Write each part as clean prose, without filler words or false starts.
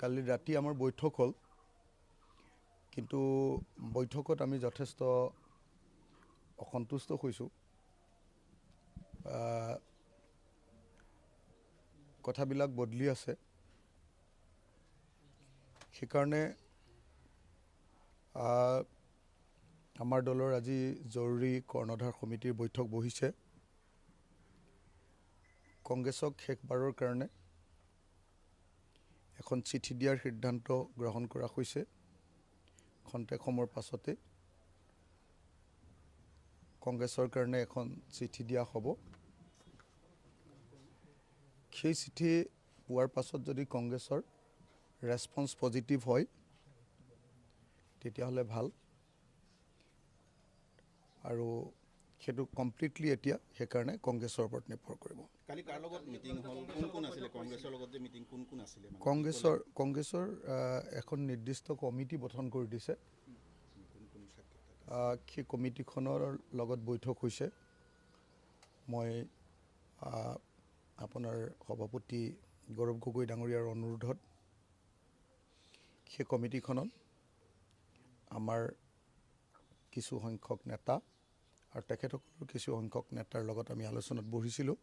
কালি ৰাতি আমাৰ বৈঠক হ'ল, কিন্তু বৈঠকত আমি যথেষ্ট অসন্তুষ্ট হৈছোঁ। কথাবিলাক বদলি আছে, সেইকাৰণে আমাৰ দলৰ আজি জৰুৰী কৰ্ণধাৰ সমিতিৰ বৈঠক বহিছে। কংগ্ৰেছক শেষবাৰৰ কাৰণে এখন চিঠি দিয়াৰ সিদ্ধান্ত গ্ৰহণ কৰা হৈছে। খন্তেক সময়ৰ পাছতে কংগ্ৰেছৰ কাৰণে এখন চিঠি দিয়া হ'ব। সেই চিঠি পোৱাৰ পাছত যদি কংগ্ৰেছৰ ৰেছপন্স পজিটিভ হয় তেতিয়াহ'লে ভাল, আৰু সেইটো কমপ্লিটলি এতিয়া সেইকাৰণে কংগ্ৰেছৰ ওপৰত নিৰ্ভৰ কৰিব। কালি কাৰ লগত মিটিং হ'ল, কোন আছিলে কংগ্ৰেছৰ লগত যে মিটিং, কোন আছিলে? কংগ্ৰেছৰ এখন নিৰ্দিষ্ট কমিটি গঠন কৰি দিছে। সেই কমিটিখনৰ লগত বৈঠক হৈছে। মই আপোনাৰ সভাপতি গৌৰৱ গগৈ ডাঙৰীয়াৰ অনুৰোধত সেই কমিটিখনত আমাৰ কিছু সংখ্যক নেতা আৰু তেখেতসকলৰ কিছু সংখ্যক নেতাৰ লগত আমি আলোচনাত বহিছিলোঁ।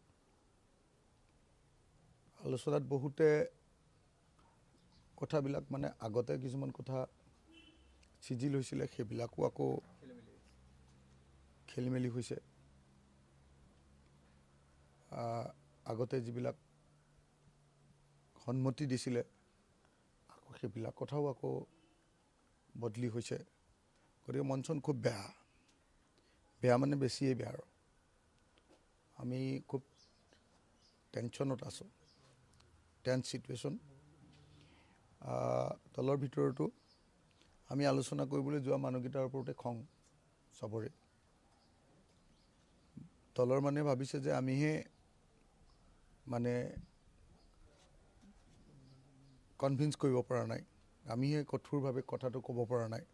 আলোচনাত বহুতে কথাবিলাক মানে আগতে কিছুমান কথা চিজিল হৈছিলে, সেইবিলাকো আকৌ খেলি মেলি হৈছে। আগতে যিবিলাক সন্মতি দিছিলে আকৌ সেইবিলাক কথাও আকৌ বদলি হৈছে। গতিকে মঞ্চন খুব বেয়া মানে বেছিয়ে বেয়া, আৰু আমি খুব টেনশ্যনত আছোঁ, টেন্স চিটুৱেশ্যন। দলৰ ভিতৰতো আমি আলোচনা কৰিবলৈ যোৱা মানুহকেইটাৰ ওপৰতে খং চবৰে। দলৰ মানে ভাবিছে যে আমিহে মানে কনভিন্স কৰিব পৰা নাই, আমিহে কঠোৰভাৱে কথাটো ক'ব পৰা নাই।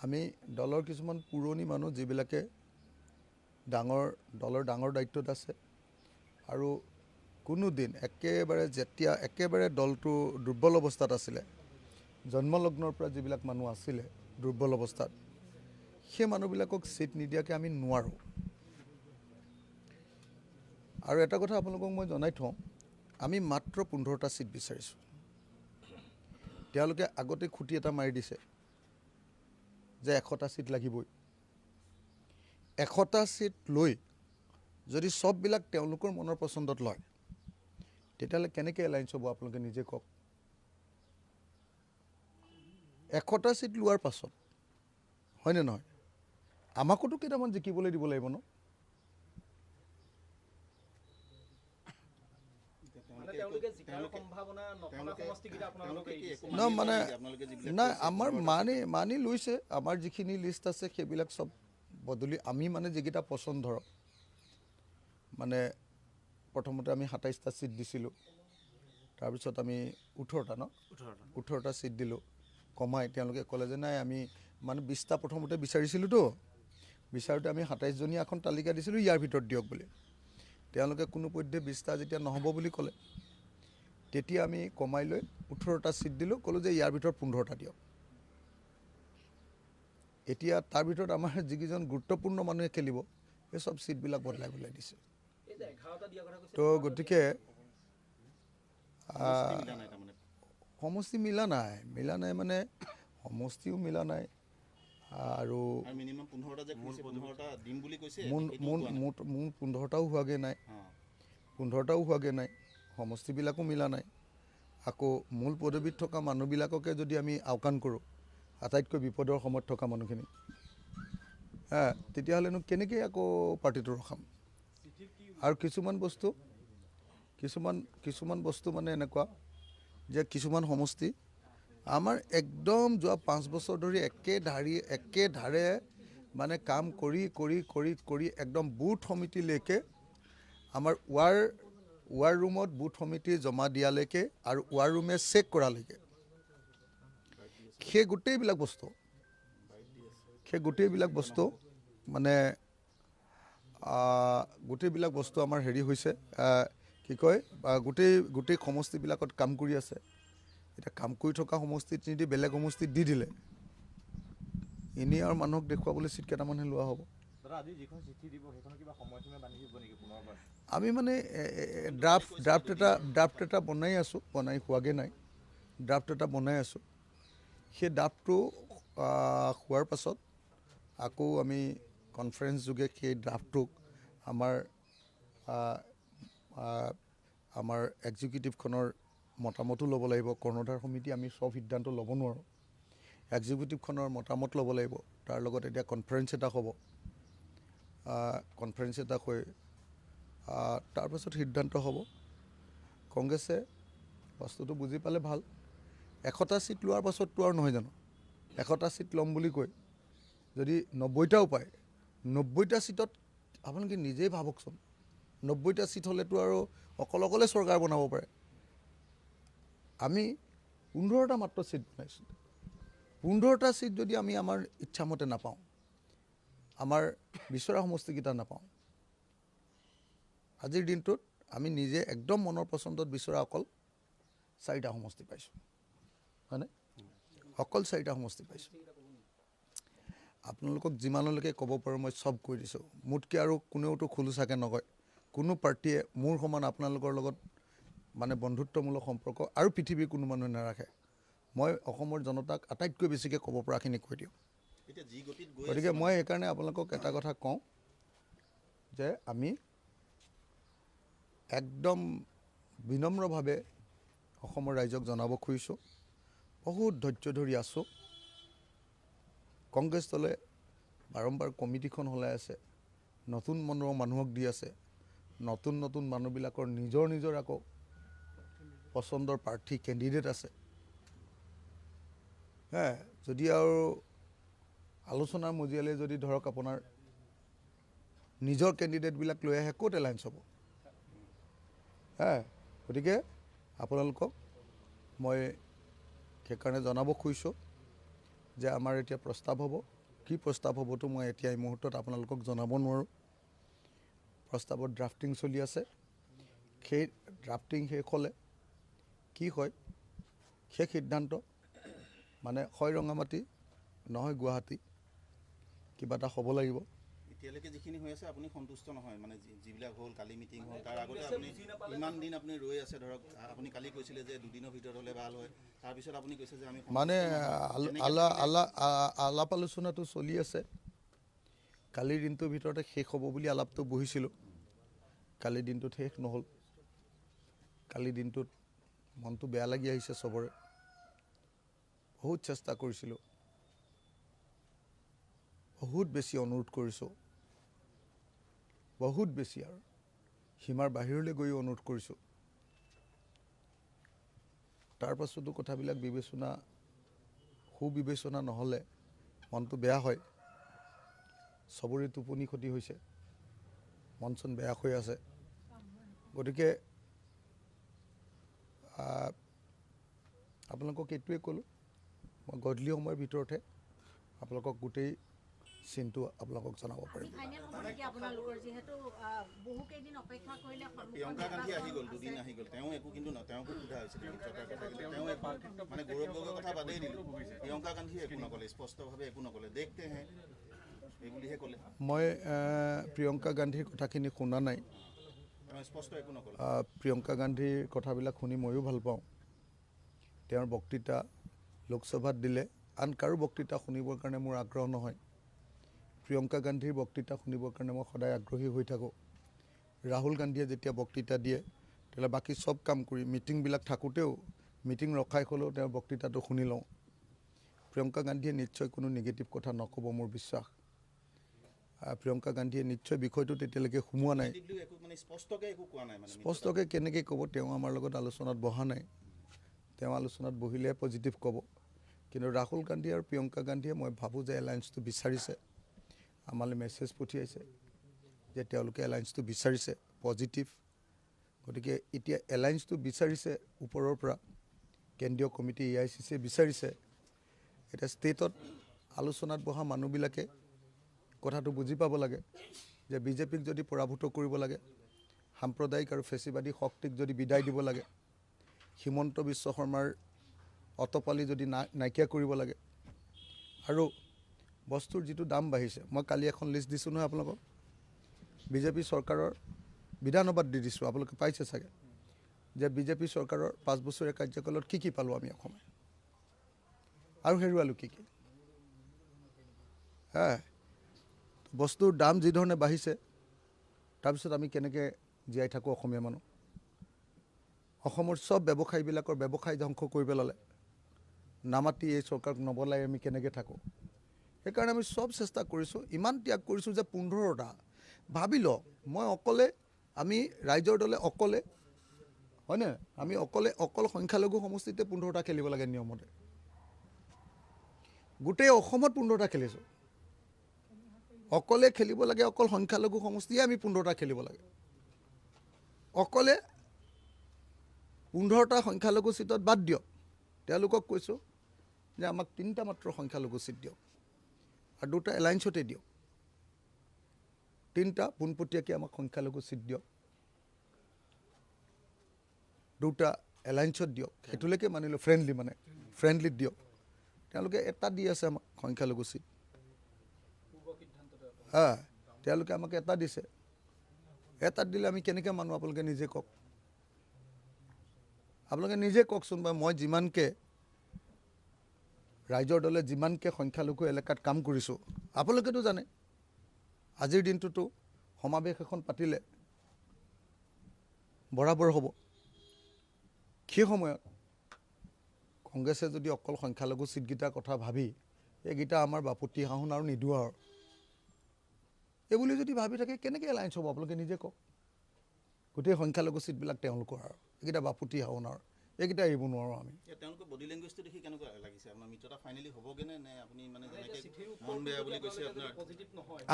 আমি দলৰ কিছুমান পুৰণি মানুহ যিবিলাকে দলৰ ডাঙৰ দায়িত্বত আছে, আৰু কোনোদিন যেতিয়া একেবাৰে দলটো দুৰ্বল অৱস্থাত আছিলে, জন্মলগ্নৰ পৰা যিবিলাক মানুহ আছিলে দুৰ্বল অৱস্থাত, সেই মানুহবিলাকক ছিট নিদিয়াকৈ আমি নোৱাৰোঁ। আৰু এটা কথা আপোনালোকক মই জনাই থওঁ, আমি মাত্ৰ 15টা ছিট বিচাৰিছোঁ। তেওঁলোকে আগতে খুটি এটা মাৰি দিছে যে 100টা ছিট লাগিবই। 100টা ছিট লৈ যদি চববিলাক তেওঁলোকৰ মনৰ পচন্দত লয়, তেতিয়াহ'লে কেনেকৈ এলায়েন্স হ'ব আপোনালোকে নিজে কওক। 100টা ছিট লোৱাৰ পাছত হয়নে নহয়, আমাকোতো কেইটামান জিকিবলৈ দিব লাগিব ন। নাই, আমাৰ মানি লৈছে। আমাৰ যিখিনি লিষ্ট আছে সেইবিলাক চব বদলি, আমি মানে যিকেইটা পচন্দ, ধৰক মানে প্ৰথমতে আমি 27টা ছিট দিছিলোঁ, তাৰপিছত আমি 18টা ছিট দিলোঁ কমাই। তেওঁলোকে ক'লে যে নাই, আমি মানে 20টা প্ৰথমতে বিচাৰিছিলোঁতো, বিচাৰোঁতে আমি 27জনীয়া এখন তালিকা দিছিলোঁ, ইয়াৰ ভিতৰত দিয়ক বুলি। তেওঁলোকে কোনোপধ্যে 20টা যেতিয়া নহ'ব বুলি ক'লে, তেতিয়া আমি কমাই লৈ 18টা ছিট দিলোঁ, ক'লোঁ যে ইয়াৰ ভিতৰত 15টা দিয়ক। এতিয়া তাৰ ভিতৰত আমাৰ যিকেইজন গুৰুত্বপূৰ্ণ মানুহে খেলিব, সেই চব ছিটবিলাক বদলাই দিছে। তো গতিকে সমষ্টি মিলা নাই মানে সমষ্টিও মিলা নাই, আৰু মোৰ 15টাও হোৱাগৈ নাই, সমষ্টিবিলাকো মিলা নাই। আকৌ মূল পদবীত থকা মানুহবিলাককে যদি আমি আওকাণ কৰোঁ, আটাইতকৈ বিপদৰ সময়ত থকা মানুহখিনি, তেতিয়াহ'লেনো কেনেকৈ আকৌ পাৰ্টিটো ৰখাম। আৰু কিছুমান বস্তু মানে এনেকুৱা যে কিছুমান সমষ্টি আমাৰ একদম যোৱা 5 বছৰ ধৰি একেধাৰে মানে কাম কৰি একদম বুথ সমিতিলৈকে, আমাৰ ৱাৰ ৰুমত বুথ সমিতি জমা দিয়ালৈকে আৰু ৱাৰ ৰুমে চেক কৰালৈকে, সেই গোটেইবিলাক বস্তু মানে গোটেইবিলাক বস্তু আমাৰ হেৰি হৈছে। কি কয় গোটেই সমষ্টিবিলাকত কাম কৰি আছে। এতিয়া কাম কৰি থকা সমষ্টিত নিদি বেলেগ সমষ্টিত দি দিলে এনেই আৰু মানুহক দেখুৱাবলৈ চিট কেইটামানহে লোৱা হ'ব। দাদা আজি যিখন চিঠি দিব সেইখন কিবা সময়সীমা বান্ধি দিব নেকি পুনৰবাৰ? আমি মানে ড্ৰাফ্ট এটা বনাই আছোঁ, বনাই হোৱাগৈ নাই। ড্ৰাফ্ট এটা বনাই আছোঁ। সেই ড্ৰাফ্টটো হোৱাৰ পাছত আকৌ আমি কনফাৰেন্স যোগে সেই ড্ৰাফ্টটোক আমাৰ এক্সিকিউটিভখনৰ মতামতো ল'ব লাগিব। কৰ্ণধাৰ সমিতি আমি চব সিদ্ধান্ত ল'ব নোৱাৰোঁ। এক্সিকিউটিভখনৰ মতামত ল'ব লাগিব। তাৰ লগত এতিয়া কনফাৰেন্স এটা হ'ব। কনফাৰেন্স এটা হৈ তাৰপাছত সিদ্ধান্ত হ'ব। কংগ্ৰেছে বস্তুটো বুজি পালে ভাল। 100টা ছিট লোৱাৰ পাছততো আৰু নহয় জানো, 100টা ছিট ল'ম বুলি কৈ যদি 90টাও পায়, 90টা ছিটত আপোনালোকে নিজেই ভাবকচোন, 90টা ছিট হ'লেতো আৰু অকলে চৰকাৰ বনাব পাৰে। আমি 15টা মাত্ৰ ছিট বনাইছোঁ। 15টা ছিট যদি আমি আমাৰ ইচ্ছামতে নাপাওঁ, আমাৰ বিচৰা সমষ্টিকেইটা নাপাওঁ, আজিৰ দিনটোত আমি নিজে একদম মনৰ পচন্দত বিচৰা অকল 4টা সমষ্টি পাইছোঁ, হয়নে? অকল 4টা সমষ্টি পাইছোঁ। আপোনালোকক যিমানলৈকে ক'ব পাৰোঁ মই চব কৈ দিছোঁ। মোতকৈ আৰু কোনেওতো খোলোচাকৈ নকয়। কোনো পাৰ্টীয়ে মোৰ সমান আপোনালোকৰ লগত মানে বন্ধুত্বমূলক সম্পৰ্ক আৰু পৃথিৱীৰ কোনো মানুহে নাৰাখে। মই অসমৰ জনতাক আটাইতকৈ বেছিকৈ ক'ব পৰাখিনি কৈ দিওঁ। এতিয়া যি গতিত গৈ গতিকে মই সেইকাৰণে আপোনালোকক এটা কথা কওঁ যে আমি একদম বিনম্ৰভাৱে অসমৰ ৰাইজক জনাব খুজিছোঁ, বহুত ধৈৰ্য ধৰি আছোঁ। কংগ্ৰেছ দলে বাৰম্বাৰ কমিটিখন সলাই আছে, নতুন মানুহক দি আছে, নতুন মানুহবিলাকৰ নিজৰ আকৌ পচন্দৰ প্ৰাৰ্থী কেণ্ডিডেট আছে। যদি আৰু আলোচনাৰ মজিয়ালৈ যদি ধৰক আপোনাৰ নিজৰ কেণ্ডিডেটবিলাক লৈ আহে, ক'ত এলায়েন্স হ'ব? গতিকে আপোনালোকক মই সেইকাৰণে জনাব খুজিছোঁ যে আমাৰ এতিয়া প্ৰস্তাৱ হ'ব। কি প্ৰস্তাৱ হ'বতো মই এতিয়া এই মুহূৰ্তত আপোনালোকক জনাব নোৱাৰোঁ। প্ৰস্তাৱত ড্ৰাফটিং চলি আছে। সেই ড্ৰাফটিং শেষ হ'লে কি হয় সেই সিদ্ধান্ত মানে হয় ৰঙামাটি নহয় গুৱাহাটী, কিবা এটা হ'ব লাগিব। এতিয়ালৈকে যিখিনি হৈ আছে আপুনি সন্তুষ্ট নহয়, মানে যিবিলাক হ'ল, কালি মিটিং হ'ল, তাৰ আগতে আপুনি ইমান দিন আপুনি ৰৈ আছে। ধৰক আপুনি কালি কৈছিলে যে 2 দিনৰ ভিতৰত হ'লে ভাল হয়, তাৰপিছত আপুনি কৈছে যে আমি মানে আলাপ আলোচনাটো চলি আছে। কালিৰ দিনটোৰ ভিতৰতে শেষ হ'ব বুলি আলাপটো বহিছিলোঁ। কালিৰ দিনটোত শেষ নহ'ল। কালিৰ দিনটোত মনটো বেয়া লাগি আহিছে চবৰে। বহুত চেষ্টা কৰিছিলোঁ, বহুত বেছি অনুৰোধ কৰিছোঁ, বহুত বেছি আৰু সীমাৰ বাহিৰলৈ গৈ অনুৰোধ কৰিছোঁ। তাৰ পাছতো কথাবিলাক সুবিবেচনা নহ'লে মনটো বেয়া হয়। চবৰে টোপনি ক্ষতি হৈছে, মন চন বেয়া হৈ আছে। গতিকে আপোনালোকক এইটোৱে ক'লোঁ, মই গধূলি সময়ৰ ভিতৰতহে আপোনালোকক গোটেই চিনটো আপোনালোকক জনাব পাৰিম। প্ৰিয়ংকা গান্ধী আহি গ'ল, 2 দিন আহি গ'ল, তেওঁ একো কিন্তু তেওঁকো সোধা হৈছিলে মিত্ৰতাৰ কথা, কিন্তু তেওঁ একো মানে গৌৰৱ গগৈৰ কথা বাদেই দিলোঁ। প্ৰিয়ংকা গান্ধীয়ে একো নক'লে, স্পষ্টভাৱে একো নক'লে। দেখতে হে এই বুলিহে ক'লে। মই প্ৰিয়ংকা গান্ধীৰ কথাখিনি শুনা নাই। তেওঁ স্পষ্ট একো নক'লে। প্ৰিয়ংকা গান্ধীৰ কথাবিলাক শুনি ময়ো ভাল পাওঁ। তেওঁৰ বক্তৃতা লোকসভাত দিলে আন কাৰো বক্তৃতা শুনিবৰ কাৰণে মোৰ আগ্ৰহ নহয়। প্ৰিয়ংকা গান্ধীৰ বক্তৃতা শুনিবৰ কাৰণে মই সদায় আগ্ৰহী হৈ থাকোঁ। ৰাহুল গান্ধীয়ে যেতিয়া বক্তৃতা দিয়ে তেতিয়াহ'লে বাকী চব কাম কৰি মিটিংবিলাক থাকোঁতেও মিটিং ৰখাই হ'লেও তেওঁৰ বক্তৃতাটো শুনি লওঁ। প্ৰিয়ংকা গান্ধীয়ে নিশ্চয় কোনো নিগেটিভ কথা নক'ব মোৰ বিশ্বাস। প্ৰিয়ংকা গান্ধীয়ে নিশ্চয় বিষয়টো তেতিয়ালৈকে সোমোৱা নাই। স্পষ্টকৈ কেনেকৈ ক'ব, তেওঁ আমাৰ লগত আলোচনাত বহা নাই। তেওঁ আলোচনাত বহিলেহে পজিটিভ ক'ব। কিন্তু ৰাহুল গান্ধী আৰু প্ৰিয়ংকা গান্ধীয়ে মই ভাবোঁ যে এলায়েন্সটো বিচাৰিছে। আমালৈ মেছেজ পঠিয়াইছে যে তেওঁলোকে এলায়েন্সটো বিচাৰিছে, পজিটিভ। গতিকে এতিয়া এলায়েন্সটো বিচাৰিছে ওপৰৰ পৰা, কেন্দ্ৰীয় কমিটি AICCয়ে বিচাৰিছে। এতিয়া ষ্টেটত আলোচনাত বহা মানুহবিলাকে কথাটো বুজি পাব লাগে যে বিজেপিক যদি পৰাভূত কৰিব লাগে সাম্প্ৰদায়িক আৰু ফেচিবাদী শক্তিক যদি বিদায় দিব লাগে, হিমন্ত বিশ্ব শৰ্মাৰ অটপালি যদি নাইকিয়া কৰিব লাগে, আৰু বস্তুৰ যিটো দাম বাঢ়িছে, মই কালি এখন লিষ্ট দিছোঁ নহয় আপোনালোকক, বিজেপি চৰকাৰৰ বিধানসভাত দি দিছোঁ, আপোনালোকে পাইছে চাগে, যে বিজেপি চৰকাৰৰ 5 বছৰীয়া কাৰ্যকালত কি পালোঁ আমি অসমে, আৰু হেৰুৱালোঁ কি বস্তুৰ দাম যি ধৰণে বাঢ়িছে, তাৰপিছত আমি কেনেকৈ জীয়াই থাকোঁ অসমীয়া মানুহ। অসমৰ চব ব্যৱসায়ীবিলাকৰ ব্যৱসায় ধ্বংস কৰি পেলালে, নামাতি এই চৰকাৰক নবলাই আমি কেনেকৈ থাকোঁ। সেইকাৰণে আমি চব চেষ্টা কৰিছোঁ, ইমান ত্যাগ কৰিছোঁ যে 15টা ভাবি লওক, মই অকলে, আমি ৰাইজৰ দলে অকলে, হয়নে, আমি অকল সংখ্যালঘু সমষ্টিতে 15টা খেলিব লাগে নিয়মতে, গোটেই অসমত 15টা খেলিছোঁ, অকলে খেলিব লাগে, অকল সংখ্যালঘু সমষ্টিয়ে আমি 15টা খেলিব লাগে, অকলে 15টা সংখ্যালঘু চিটত বাদ দিয়ক, তেওঁলোকক কৈছোঁ যে আমাক 3টা মাত্ৰ সংখ্যালঘু চিট দিয়ক, আৰু 2টা এলায়েন্সতে দিয়ক, 3টা পোনপটীয়াকৈ আমাক সংখ্যালঘু চিট দিয়ক, 2টা এলায়েন্সত দিয়ক, সেইটোলৈকে মানিলোঁ, ফ্ৰেণ্ডলিত দিয়ক। তেওঁলোকে এটা দি আছে আমাক সংখ্যালঘু চিট, তেওঁলোকে আমাক এটা দিছে, এটাত দিলে আমি কেনেকৈ মানো, আপোনালোকে নিজে কওক, আপোনালোকে নিজে কওকচোন। বা মই যিমানকৈ ৰাইজৰ দলে যিমানকৈ সংখ্যালঘু এলেকাত কাম কৰিছোঁ, আপোনালোকেতো জানে, আজিৰ দিনটোতো সমাৱেশ এখন পাতিলে বৰাবৰ হ'ব, সেই সময়ত কংগ্ৰেছে যদি অকল সংখ্যালঘু চিটকেইটাৰ কথা ভাবি এইকেইটা আমাৰ বাপুতি সাহোন আৰু নিদোঁ আৰু এইবুলি যদি ভাবি থাকে, কেনেকৈ এলায়েন্স হ'ব আপোনালোকে নিজে কওক। গোটেই সংখ্যালঘু চিটবিলাক তেওঁলোকৰ আৰু এইকেইটা বাপুতি সাহোন আৰু এইকেইটা এৰিব নোৱাৰোঁ আমি। তেওঁলোকৰ বডি লেংগুৱেজটো দেখি কেনেকুৱা লাগিছে আপোনাৰ? মিত্ৰতা ফাইনেলি হ'বগৈ নে আপুনি মানে যেনেকৈ মন বেয়া বুলি কৈছে আপোনাৰ?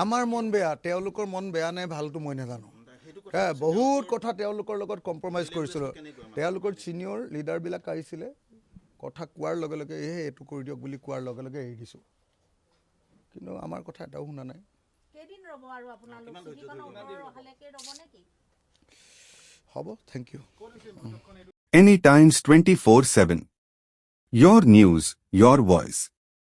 আমাৰ মন বেয়া, তেওঁলোকৰ মন বেয়া নে ভালটো মই নাজানো। বহুত কথা তেওঁলোকৰ লগত কম্প্ৰমাইজ কৰিছিলোঁ, তেওঁলোকৰ ছিনিয়ৰ লিডাৰবিলাক আহিছিলে, কথা কোৱাৰ লগে লগে এইটো কৰি দিয়ক বুলি কোৱাৰ লগে লগে এৰি দিছোঁ, কিন্তু আমাৰ কথা এটাও শুনা নাই। হ'ব, thank U. Any Times 24/7. Your news, your voice.